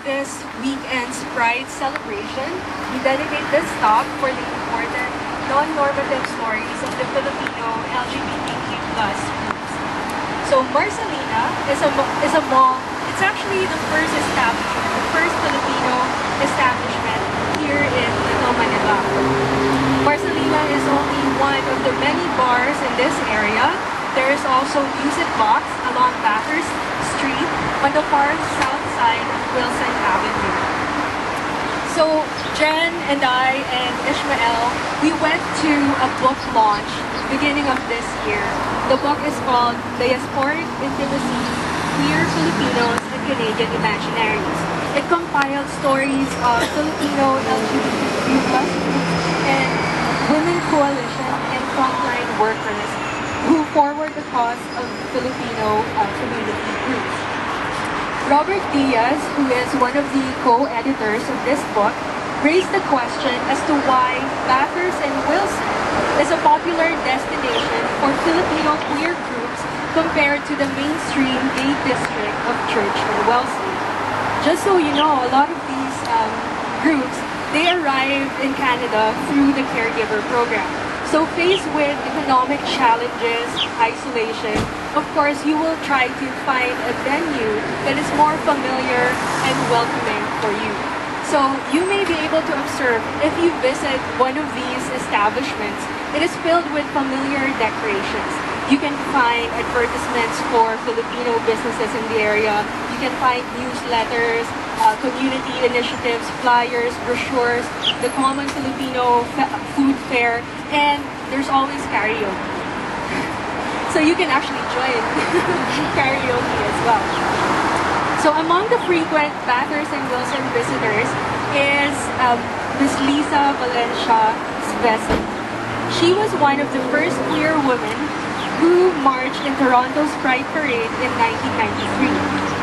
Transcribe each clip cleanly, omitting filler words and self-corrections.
this weekend's Pride celebration, we dedicate this stop for the important non-normative stories of the Filipino LGBTQ+ groups. So Marcelina is a mall. It's actually the first establishment, the first Filipino establishment here in Little Manila. Marcelina is only one of the many bars in this area. There is also Music Box along Bathurst Street on the far south side of Wilson Avenue. So Jen and I and Ishmael, we went to a book launch beginning of this year. The book is called Diasporic Intimacy, Queer Filipinos and Canadian Imaginaries. It compiles stories of Filipino LGBTQ+ groups and women coalition and frontline workers who forward the cause of Filipino community groups. Robert Diaz, who is one of the co-editors of this book, raised the question as to why Bathurst and Wilson is a popular destination for Filipino queer groups compared to the mainstream gay district of Church and Wellesley. Just so you know, a lot of these groups, they arrived in Canada through the caregiver program. So faced with economic challenges, isolation, of course you will try to find a venue that is more familiar and welcoming for you. So you may be able to observe if you visit one of these establishments, it is filled with familiar decorations. You can find advertisements for Filipino businesses in the area. You can find newsletters, community initiatives, flyers, brochures, the common Filipino food fair, and there's always karaoke. So you can actually join karaoke as well. So among the frequent Bathurst and Wilson visitors is Miss Lisa Valencia Svesa. She was one of the first queer women who marched in Toronto's Pride Parade in 1993.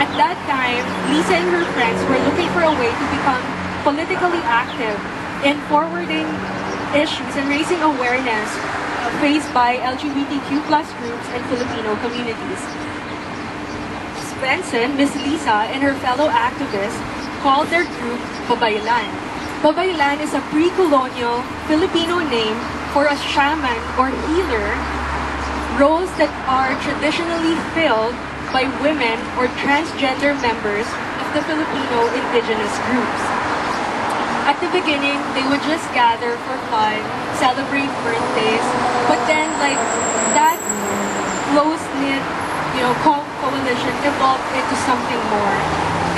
At that time, Lisa and her friends were looking for a way to become politically active in forwarding issues and raising awareness faced by LGBTQ+ groups and Filipino communities. Svensson, Miss Lisa, and her fellow activists called their group Babaylan. Babaylan is a pre-colonial Filipino name for a shaman or healer, roles that are traditionally filled by women or transgender members of the Filipino indigenous groups. At the beginning, they would just gather for fun, celebrate birthdays, but then like that close-knit, coalition evolved into something more.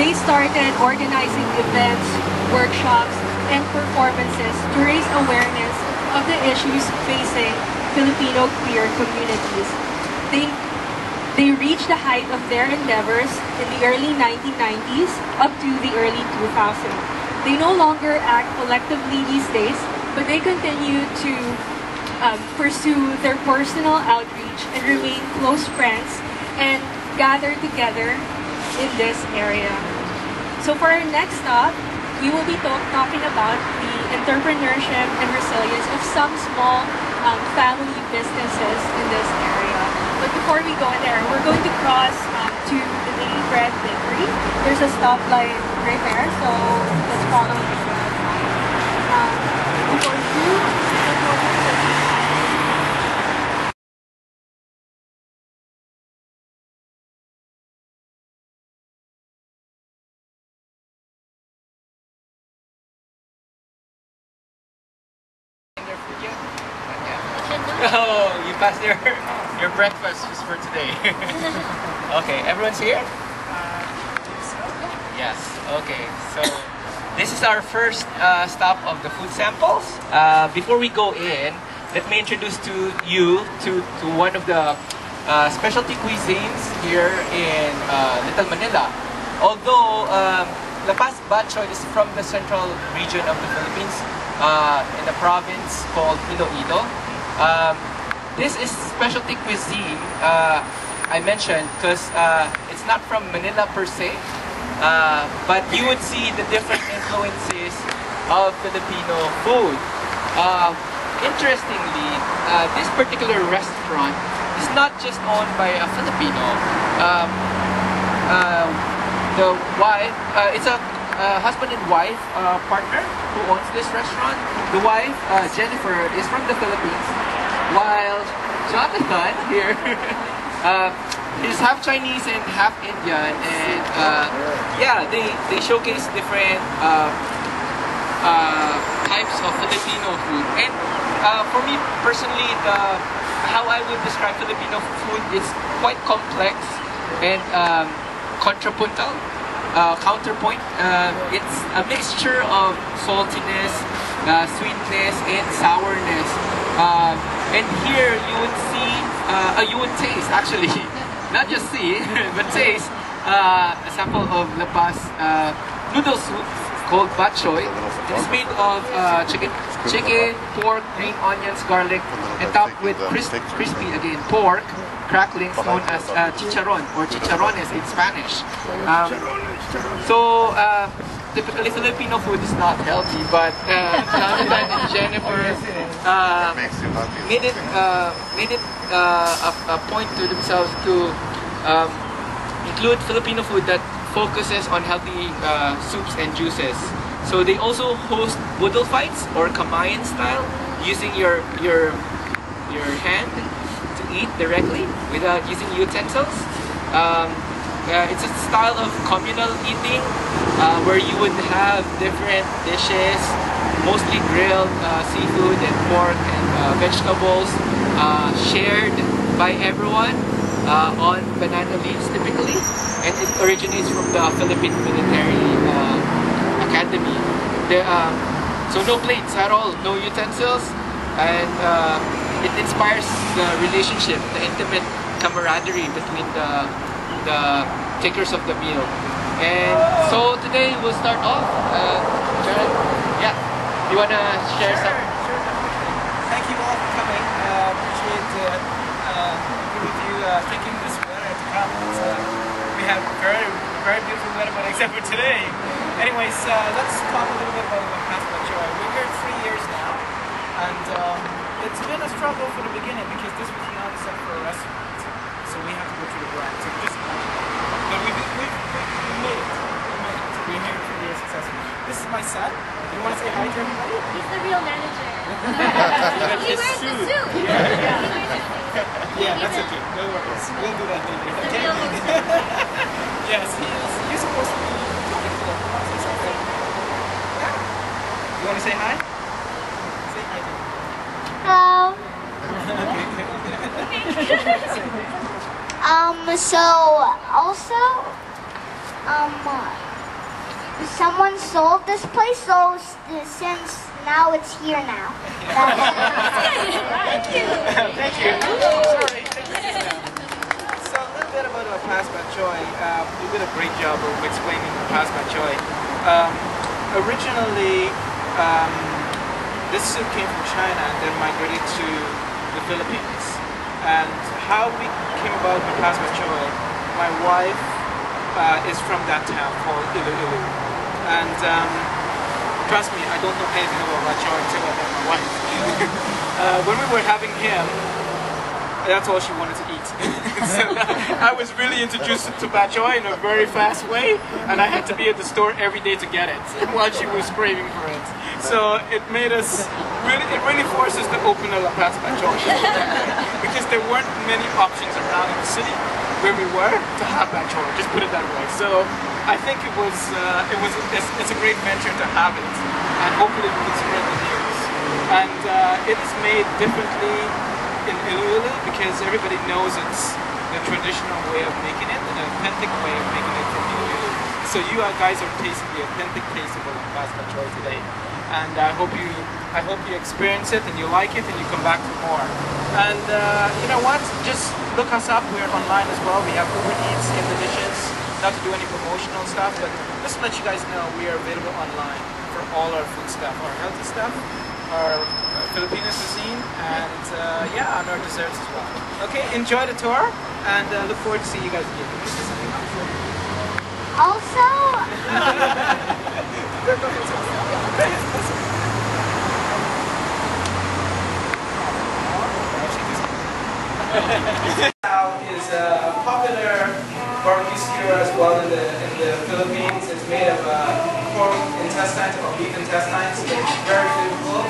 They started organizing events, workshops, and performances to raise awareness of the issues facing Filipino queer communities. They reached the height of their endeavors in the early 1990s up to the early 2000s. They no longer act collectively these days, but they continue to pursue their personal outreach and remain close friends and gather together in this area. So for our next stop, we will be talking about the entrepreneurship and resilience of some small family businesses in this area. But before we go there, we're going to cross to the Daily Bread Bakery. There's a stoplight right there, so let's follow the road. Before we do, we'll go to the Oh, you passed your breakfast just for today. Okay, everyone's here? Yes, okay. So this is our first stop of the food samples. Before we go in, let me introduce to you to one of the specialty cuisines here in Little Manila. Although Paz Batchoy is from the central region of the Philippines, in a province called Iloilo. This is specialty cuisine I mentioned because it's not from Manila per se, but you would see the different influences of Filipino food. Interestingly, this particular restaurant is not just owned by a Filipino. The wife, it's a husband and wife partner who owns this restaurant. The wife, Jennifer, is from the Philippines, while Jonathan here, he's half Chinese and half Indian, and yeah, they showcase different types of Filipino food. And for me personally, how I would describe Filipino food is quite complex and contrapuntal. Counterpoint. It's a mixture of saltiness, sweetness, and sourness. And here you would see, you would taste actually, not just see, but taste a sample of La Paz noodle soup called Batchoy. It's made of chicken, pork, green onions, garlic, and topped with crispy again pork cracklings known as chicharron or chicharrones in Spanish. Typically Filipino food is not healthy, but Jonathan and Jennifer made it a point to themselves to include Filipino food that focuses on healthy soups and juices. So they also host budol fights or kamayan style, using your hand to eat directly without using utensils. It's a style of communal eating where you would have different dishes, mostly grilled seafood and pork and vegetables, shared by everyone on banana leaves typically, and it originates from the Philippine Military Academy. So no plates at all, no utensils, and it inspires the relationship, the intimate camaraderie between the takers of the meal. And so today we'll start off. Jared, yeah, you wanna share some? Sure. Thank you all for coming. Appreciate with you taking this weather to come. We have very beautiful weather, but except for today. Anyways, let's talk a little bit about the Paz Batchoy. We're here 3 years now, and it's been a struggle from the beginning because this was not set for a restaurant, so we have to go through the brand. So but we've made it. We're here 3 years successful. This is my son. You want to say hi to everybody? He's the real manager. He wears the suit. Yeah, that's okay. No worries. We'll do that later. Okay? Yes, he's supposed to be talking to the process. Okay? Yeah. You want to say hi? Say hi to him. Hello. So also, someone sold this place, so since now it's here now. Thank you. Thank you. Sorry. So a little bit about Paz Batchoy. You did a great job of explaining Paz Batchoy. Originally, this soup came from China and then migrated to the Philippines. And how we came about with Paz Batchoy, my wife is from that town called Iloilo. And trust me, I don't know anything about Batchoy until I met my wife. When we were having him, that's all she wanted to eat. So I was really introduced to Batchoy in a very fast way, and I had to be at the store every day to get it while she was craving for it. So it made us really forced us to open a La Paz Batchoy because there weren't many options around in the city where we were to have Batchoy. Just put it that way. So I think it's a great venture to have it, and hopefully we can spread the news. And it is made differently in Iloilo because everybody knows it's the traditional way of making it, an authentic way of making it from Iloilo. So you guys are tasting the authentic taste of La Paz Batchoy today, and I hope you experience it and you like it and you come back for more. And you know what? Just look us up. We're online as well. We have Uber Eats in the dishes. Not to do any promotional stuff, but just to let you guys know, we are available online for all our food stuff, our healthy stuff, our Filipino cuisine, and yeah, and our desserts as well. Okay, enjoy the tour, and look forward to seeing you guys again. Also, Now is a popular barbecue skewer as well in the Philippines. It's made of intestines. Very beautiful.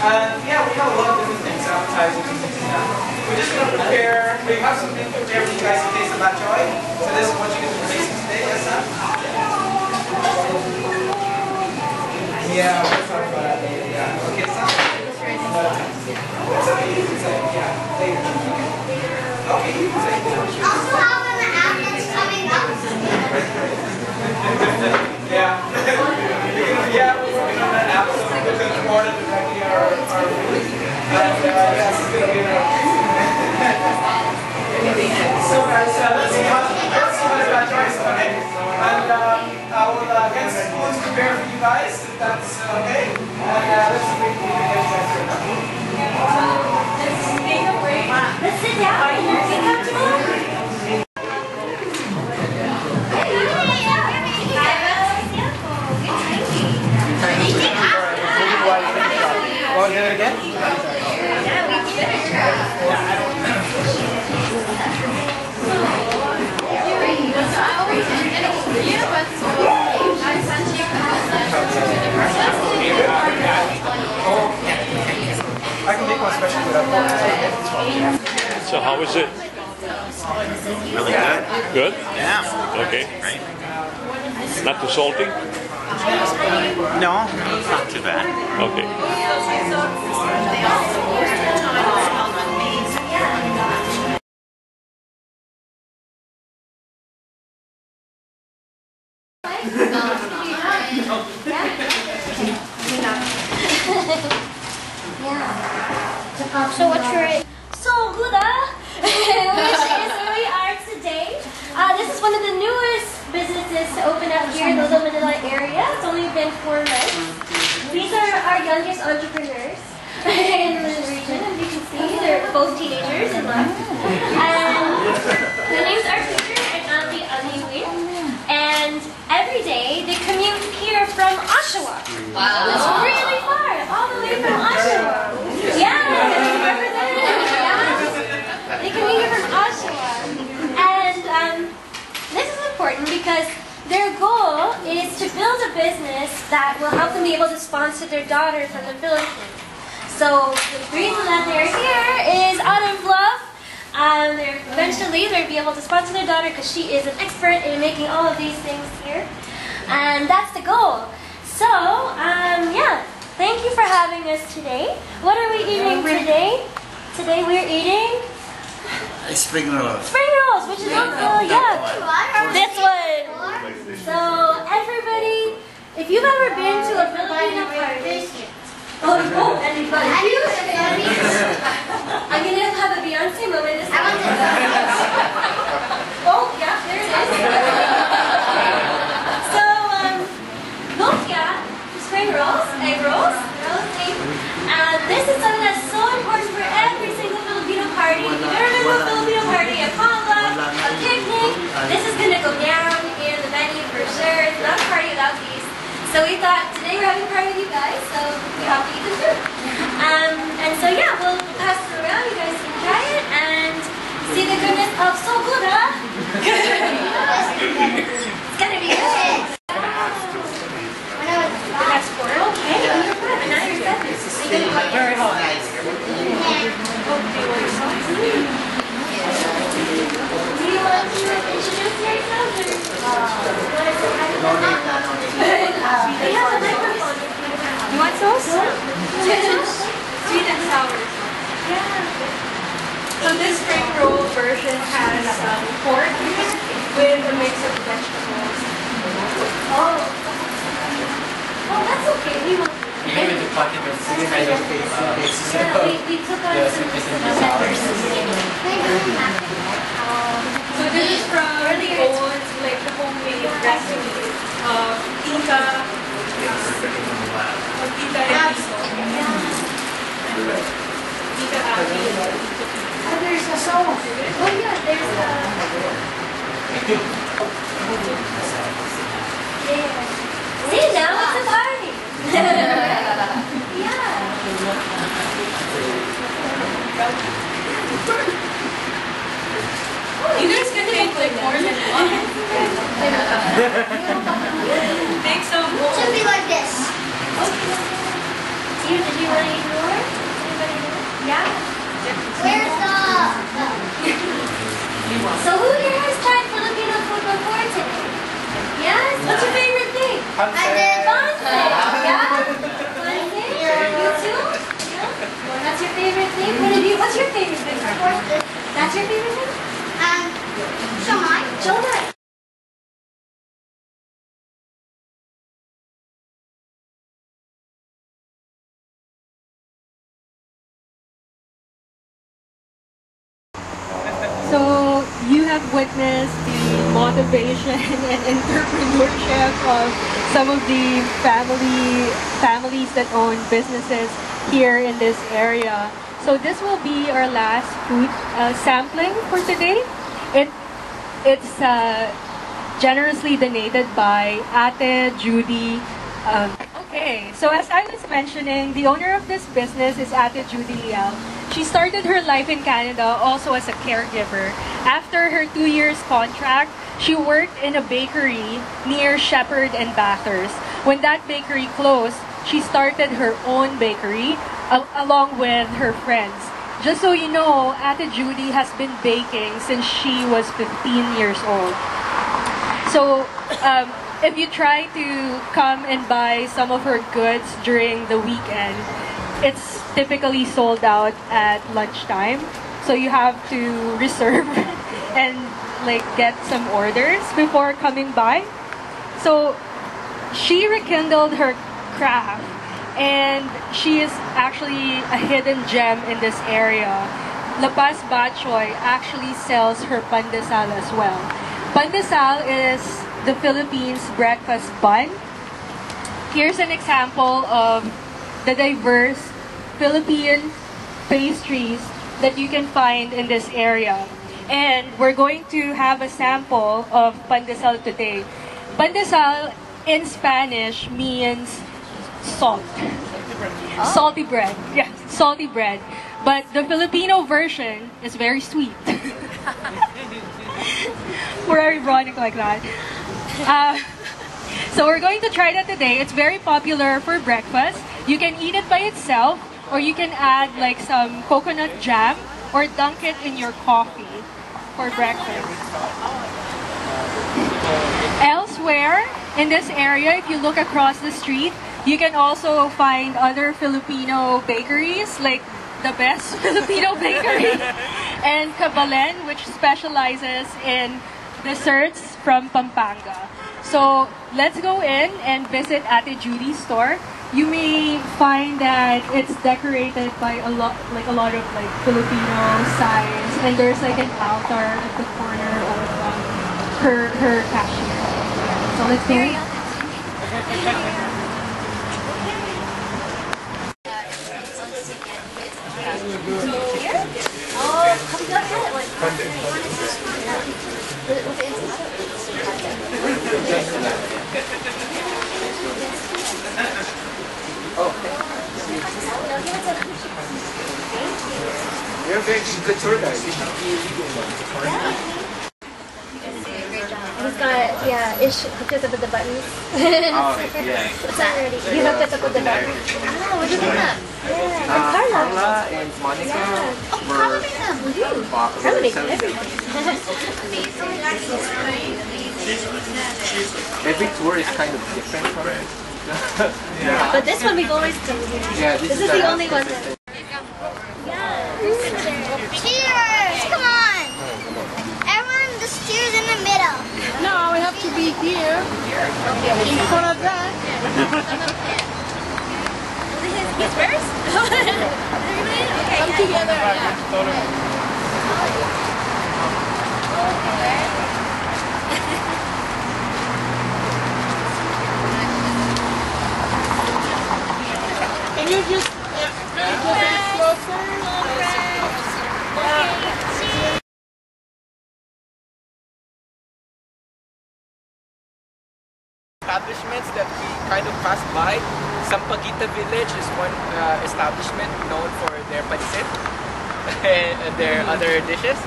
And yeah, we have a lot of different things, appetizers and things like that. We're just going to prepare, we have something to prepare for you guys to taste the batchoy. So this is what you're going to be tasting today, yes, Sam? Yeah, we'll talk about that later. Yeah. Okay, Sam? It's okay, you can say, yeah, later. Okay, you can say. Also, how when the apples coming up? Yeah. Yeah, we're working on that app, so we're going to order directly our food. And yes, it's going to be so guys, let's see how the batchoy is coming. And I will get spoons prepared for you guys, if that's okay. And let's see if we can get you guys ready. Let's take a break. Let's sit down. Are you comfortable? Want to do it again? I can make one special for that. So how is it? Really good. Good? Yeah. Okay. Right? Not too salty? No, it's not too bad. Okay. So what's your... So GoodAh, which is where we are today. This is one of the newest businesses to open up here in the Little Manila area. It's only been 4 months. These are our youngest entrepreneurs in the region. As you can see, they're both teenagers in love. And their names are Peter and Auntie Aliwin. And every day they commute here from Oshawa. Wow. It's really far, all the way from Oshawa. Yeah. They commute here from Oshawa. And this is important because their goal is to build a business that will help them be able to sponsor their daughter from the Philippines. So the reason that they're here is out of love. Eventually they'll be able to sponsor their daughter because she is an expert in making all of these things here. And that's the goal. So, yeah, thank you for having us today. What are we eating today? Today we're eating Spring rolls. spring rolls, which is also, yeah, this one. So, everybody, if you've ever been to a Filipino party, oh, and you've got a huge I'm going to have a Beyonce moment this time. Oh, yeah, there it is. So, lumpia, spring rolls, egg rolls, this is something that's so important for every single Filipino party. If you've ever been to a Filipino party, a potluck, a picnic, this is going to go down in the menu for sure. It's not a party without these. So we thought today we're having a party with you guys, so we have to eat this food. And so yeah, we'll pass it around. You guys can try it and see the goodness of So GoodAh. It's gonna be good. That's 4. Okay, you're good. And now you're 7. Very hot. Do you want to introduce yourself? You want sauce? Sweet and sour. Yeah. So this spring roll version has pork with a mix of vegetables. Oh, that's okay. We want. Even the pocket of this kind of Yeah, we took on some peppers. So this is from Bones, like the homemade recipe of Tita. Tita Episo. Tita Abby. Oh, there's a soul. Oh yeah, there's a... Yeah. See, now it's a party. Yeah. You guys can take like more than one. Take some more. Should be like this. Okay. Anybody know? Anybody know? Yeah? Where's the... So who here has tried Filipino food before today? Yes? What's your favorite thing? Pancit. Yeah? Pancit? You too? Yeah? Well, that's your favorite thing? What's your favorite thing? That's your favorite thing? Siomai. Siomai. So you have witnessed the motivation and entrepreneurship of some of the families that own businesses here in this area. So this will be our last food sampling for today. It's generously donated by Ate Judy. Okay, so as I was mentioning, the owner of this business is Ate Judy Liao. She started her life in Canada also as a caregiver. After her 2 years contract, she worked in a bakery near Shepherd and Bathurst. When that bakery closed, she started her own bakery along with her friends. Just so you know, Ate Judy has been baking since she was 15 years old. So, if you try to come and buy some of her goods during the weekend, it's typically sold out at lunchtime. So you have to reserve and like get some orders before coming by. So she rekindled her craft, and she is actually a hidden gem in this area. Paz Batchoy actually sells her pandesal as well. Pandesal is the Philippines breakfast bun. Here's an example of the diverse Philippine pastries that you can find in this area. And we're going to have a sample of pandesal today. Pandesal in Spanish means salt. Salty bread. Yeah, salty bread. But the Filipino version is very sweet. We're ironic like that. So we're going to try that today. It's very popular for breakfast. You can eat it by itself, or you can add like some coconut jam or dunk it in your coffee for breakfast. Elsewhere in this area, if you look across the street, you can also find other Filipino bakeries like the best Filipino bakery and Cabana, which specializes in desserts from Pampanga. So let's go in and visit Ate Judy's store. You may find that it's decorated by a lot of like Filipino signs, and there's like an altar at the corner of her cashier. So let's go. You're a very good tour guide. You should be leading one. He's got, yeah, Ish hooked us up with the buttons. Oh, yeah. It's not ready. He hooked us up with the buttons. Oh, what did you that? Yeah. And Carla and Monica were Carla makes everything. Every tour is kind of different from it. Yeah. But this one we've always done. Yeah, this is the only one that... Cheers! Come on! Everyone just cheers in the middle. No, we have to be here. In front of that. He's first? Okay, Come together. Yeah. Can you just get closer? Establishments that we kind of passed by. Sampaguita Village is one establishment known for their pancit and their other dishes.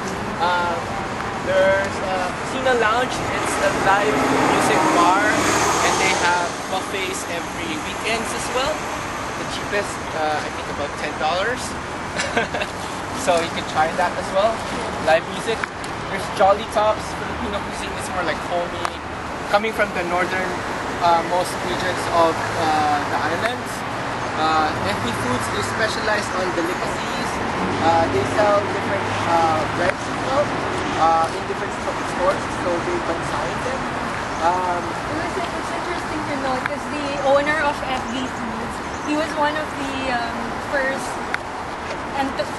There's Casino Lounge. It's a live music bar, and they have buffets every weekends as well. The cheapest, I think about $10. So you can try that as well. Live music. There's Jolly Tops. Filipino cuisine is more like homey, coming from the northern most regions of the islands. FB Foods is specialized on delicacies. They sell different breads as well in different stores, so they consign them. It's interesting to note because the owner of FB Foods, he was one of the first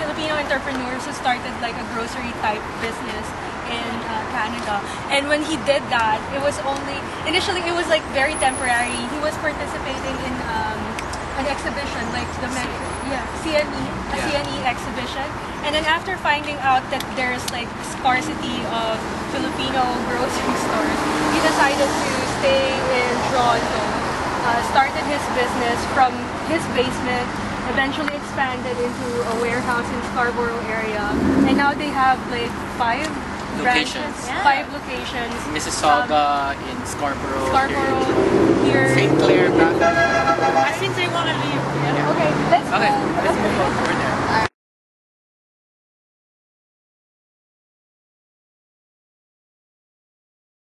Filipino entrepreneurs who started like a grocery type business in Canada. And when he did that, it was initially it was like very temporary. He was participating in an exhibition, like the CNE exhibition. And then after finding out that there's like scarcity of Filipino grocery stores, he decided to stay in Toronto, started his business from his basement, eventually expanded into a warehouse in Scarborough area, and now they have like 5 branches, 5 locations. Mississauga, in Scarborough, here. St. Clair, Bathurst. I think they want to leave. Okay, let's go. Let's move on over there.